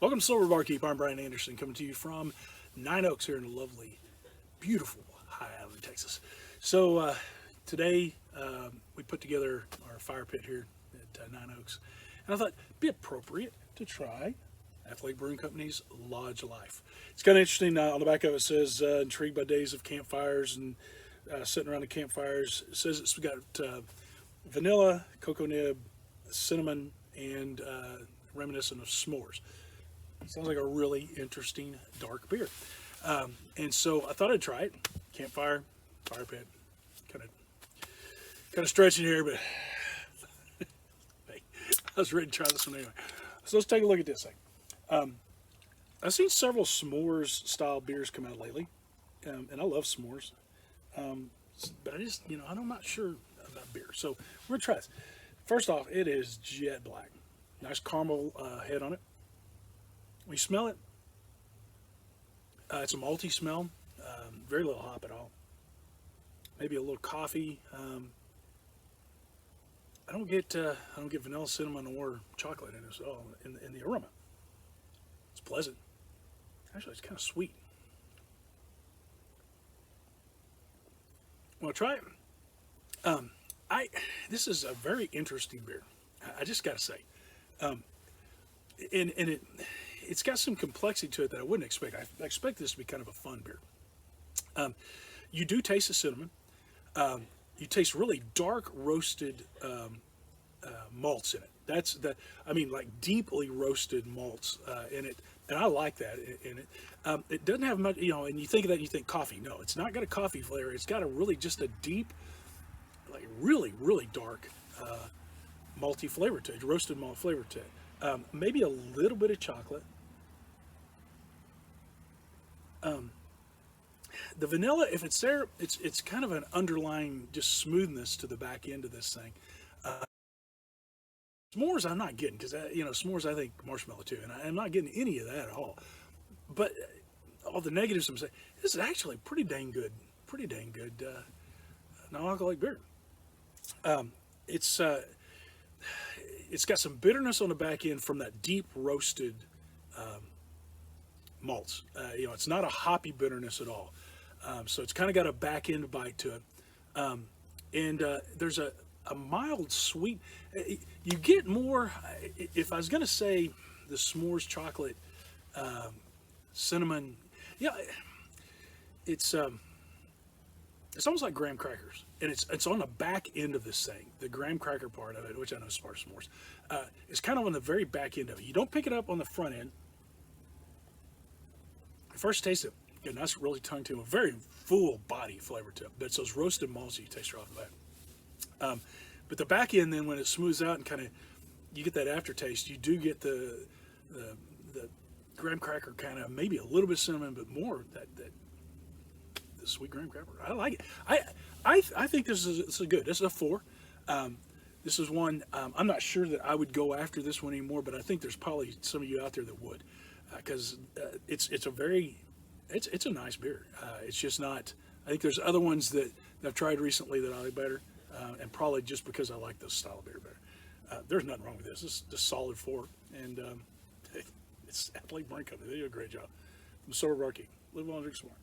Welcome to Sober Barkeep. I'm Brian Anderson, coming to you from Nine Oaks here in the lovely, beautiful High Island, Texas. So today we put together our fire pit here at Nine Oaks, and I thought it'd be appropriate to try Athletic Brewing Company's Lodge Life. It's kind of interesting. On the back of it says, intrigued by days of campfires and sitting around the campfires. It says it's got vanilla, cocoa nib, cinnamon, and reminiscent of s'mores. Sounds like a really interesting dark beer. And so I thought I'd try it. Campfire, fire pit. Kind of stretching here, but hey, I was ready to try this one anyway. So let's take a look at this thing. I've seen several s'mores style beers come out lately, and I love s'mores. But I'm not sure about beer. So we're gonna try this. First off, it is jet black. Nice caramel head on it. When you smell it, it's a malty smell, very little hop at all. Maybe a little coffee. I don't get vanilla, cinnamon, or chocolate in this at all in the aroma. It's pleasant. Actually, it's kind of sweet. Want to try it? This is a very interesting beer. I just got to say, and it's got some complexity to it that I wouldn't expect. I expect this to be kind of a fun beer. You do taste the cinnamon. You taste really dark roasted malts in it. Like deeply roasted malts in it, and I like that in it. It doesn't have much, and you think of that and you think coffee. No, it's not got a coffee flavor. It's got just a deep, like really, really dark malty flavor to it, roasted malt flavor to it. Maybe a little bit of chocolate. The vanilla, if it's there, it's kind of an underlying just smoothness to the back end of this thing. S'mores I'm not getting, because s'mores I think marshmallow too, and I'm not getting any of that at all. But all the negatives I'm saying, this is actually pretty dang good non-alcoholic beer. It's got some bitterness on the back end from that deep roasted malts. It's not a hoppy bitterness at all. So it's kind of got a back end bite to it. And there's a mild sweet. You get more, if I was going to say the s'mores chocolate, cinnamon, it's almost like graham crackers. And it's on the back end of this thing, the graham cracker part of it, which I know is part of s'mores. It's kind of on the very back end of it. You don't pick it up on the front end. First taste it, get a nice, really tongue to a very full body flavor to it. But it's those roasted malts you taste right off the bat. But the back end, then when it smooths out and kind of you get that aftertaste, you do get the graham cracker kind of, maybe a little bit of cinnamon, but more that the sweet graham cracker. I like it. I think this is good. This is a 4. This is one I'm not sure that I would go after this one anymore, but I think there's probably some of you out there that would, because it's a nice beer. It's just not. I think there's other ones that I've tried recently that I like better, and probably just because I like this style of beer better. There's nothing wrong with this. This is just solid 4, and it's Athletic Brewing Company. They do a great job. I'm Sober Barkeep. Live on, drink some more.